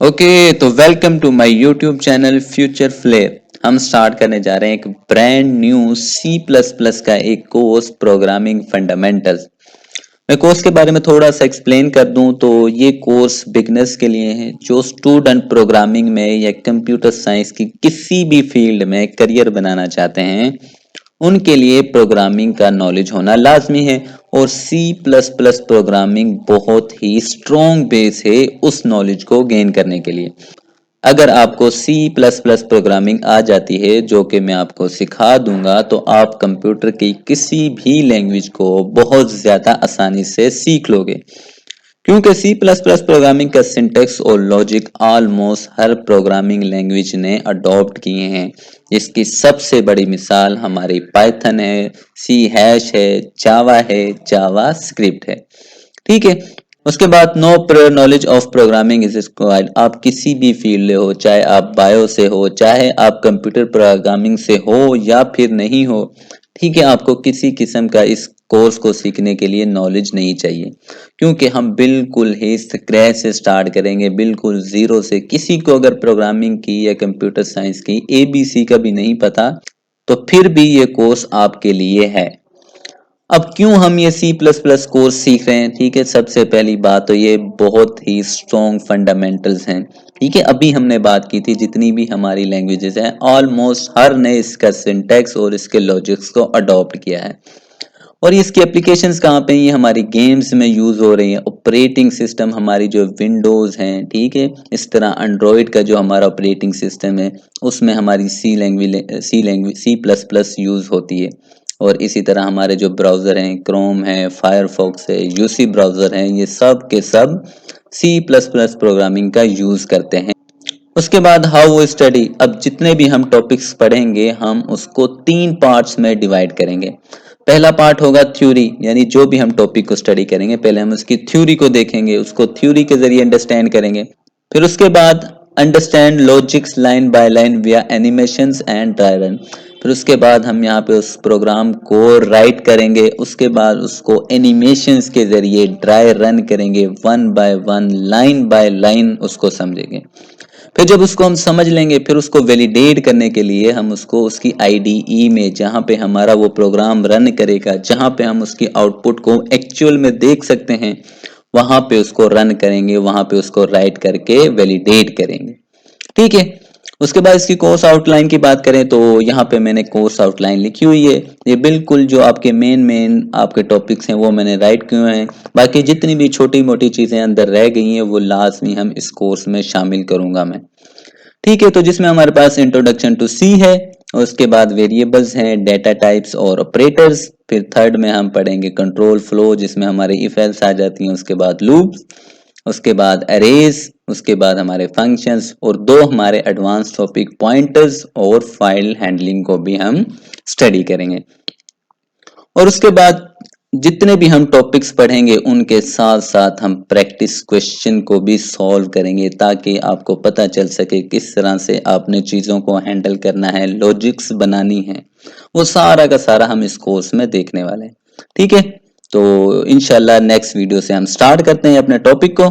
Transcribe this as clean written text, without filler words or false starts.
Okay तो welcome to my YouTube channel future flair. हम start करने जा रहे हैं एक brand new C plus plus का एक कोर्स प्रोग्रामिंग फंडामेंटल्स। मैं कोर्स के बारे में थोड़ा सा एक्सप्लेन कर दूं तो ये कोर्स बिगनर्स के लिए है जो स्टूडेंट प्रोग्रामिंग में या कंप्यूटर साइंस की किसी भी फील्ड में करियर बनाना चाहते हैं उनके लिए प्रोग्रामिंग का नॉलेज होना लाजमी है। और सी प्लस प्लस प्रोग्रामिंग बहुत ही स्ट्रॉन्ग बेस है उस नॉलेज को गेन करने के लिए। अगर आपको सी प्लस प्लस प्रोग्रामिंग आ जाती है जो कि मैं आपको सिखा दूंगा तो आप कंप्यूटर की किसी भी लैंग्वेज को बहुत ज़्यादा आसानी से सीख लोगे, क्योंकि सी प्लस प्लस प्रोग्रामिंग का सिंटेक्स और लॉजिक ऑलमोस्ट हर प्रोग्रामिंग लैंग्वेज ने अडॉप्ट किए हैं। इसकी सबसे बड़ी मिसाल हमारी पाइथन है, सी हैश है, जावा स्क्रिप्ट है। ठीक है। उसके बाद no prior knowledge of programming is required. आप किसी भी फील्ड हो, चाहे आप बायो से हो, चाहे आप कंप्यूटर प्रोग्रामिंग से हो या फिर नहीं हो, ठीक है, आपको किसी किस्म का इस कोर्स को सीखने के लिए नॉलेज नहीं चाहिए, क्योंकि हम बिल्कुल ही स्क्रैच से स्टार्ट करेंगे, बिल्कुल जीरो से। किसी को अगर प्रोग्रामिंग की या कंप्यूटर साइंस की एबीसी का भी नहीं पता तो फिर भी ये कोर्स आपके लिए है। अब क्यों हम ये सी प्लस प्लस कोर्स सीख रहे हैं? ठीक है, सबसे पहली बात तो ये बहुत ही स्ट्रॉन्ग फंडामेंटल्स हैं। ठीक है, अभी हमने बात की थी जितनी भी हमारी लैंग्वेजेस हैं ऑलमोस्ट हर ने इसका सिंटैक्स और इसके लॉजिक्स को अडॉप्ट किया है। और इसकी एप्लीकेशंस कहाँ पे? ये हमारी गेम्स में यूज हो रही है। ऑपरेटिंग सिस्टम हमारी जो विंडोज हैं, ठीक है, इस तरह एंड्रॉयड का जो हमारा ऑपरेटिंग सिस्टम है उसमें हमारी सी प्लस प्लस यूज होती है। और इसी तरह हमारे जो ब्राउजर हैं, क्रोम है, फायरफॉक्स है, यूसी ब्राउजर हैं, ये सब के सब सी प्लस प्लस प्रोग्रामिंग का यूज करते हैं। उसके बाद हाउ स्टडी। अब जितने भी हम टॉपिक्स पढ़ेंगे हम उसको 3 पार्ट्स में डिवाइड करेंगे। पहला पार्ट होगा थ्योरी, यानी जो भी हम टॉपिक को स्टडी करेंगे पहले हम उसकी थ्योरी को देखेंगे, उसको थ्योरी के जरिए अंडरस्टैंड करेंगे। फिर उसके बाद understand logics line by line विया एनिमेशंस एंड ड्राई रन। फिर उसके बाद हम यहाँ पे उस प्रोग्राम को राइट करेंगे, उसके बाद उसको एनिमेशंस के जरिए ड्राई रन करेंगे, one by one line by line उसको समझेंगे। फिर जब उसको हम समझ लेंगे फिर उसको वैलिडेट करने के लिए हम उसको उसकी आईडीई में, जहाँ पे हमारा वो प्रोग्राम रन करेगा, जहाँ पे हम उसकी आउटपुट को एक्चुअल में देख सकते हैं, वहां पे उसको रन करेंगे, वहां पे उसको राइट करके वैलिडेट करेंगे। ठीक है। उसके बाद इसकी कोर्स आउटलाइन की बात करें तो यहाँ पे मैंने कोर्स आउटलाइन लिखी हुई है। ये बिल्कुल जो आपके मेन आपके टॉपिक्स हैं वो मैंने राइट किए हैं। बाकी जितनी भी छोटी मोटी चीजें अंदर रह गई हैं वो लाजमी हम इस कोर्स में शामिल करूंगा मैं। ठीक है, तो जिसमें हमारे पास इंट्रोडक्शन टू सी है, उसके बाद वेरिएबल्स हैं, डेटा टाइप्स और ऑपरेटर्स। फिर थर्ड में हम पढ़ेंगे कंट्रोल फ्लो जिसमें हमारे इफ एल्स आ जाती हैं, उसके बाद लूप्स, उसके बाद अरेज, उसके बाद हमारे फंक्शंस, और दो हमारे एडवांस टॉपिक पॉइंटर्स और फाइल हैंडलिंग को भी हम स्टडी करेंगे। और उसके बाद जितने भी हम टॉपिक्स पढ़ेंगे उनके साथ साथ हम प्रैक्टिस क्वेश्चन को भी सॉल्व करेंगे ताकि आपको पता चल सके किस तरह से आपने चीज़ों को हैंडल करना है, लॉजिक्स बनानी है, वो सारा का सारा हम इस कोर्स में देखने वाले हैं। ठीक है, तो इंशाल्लाह नेक्स्ट वीडियो से हम स्टार्ट करते हैं अपने टॉपिक को।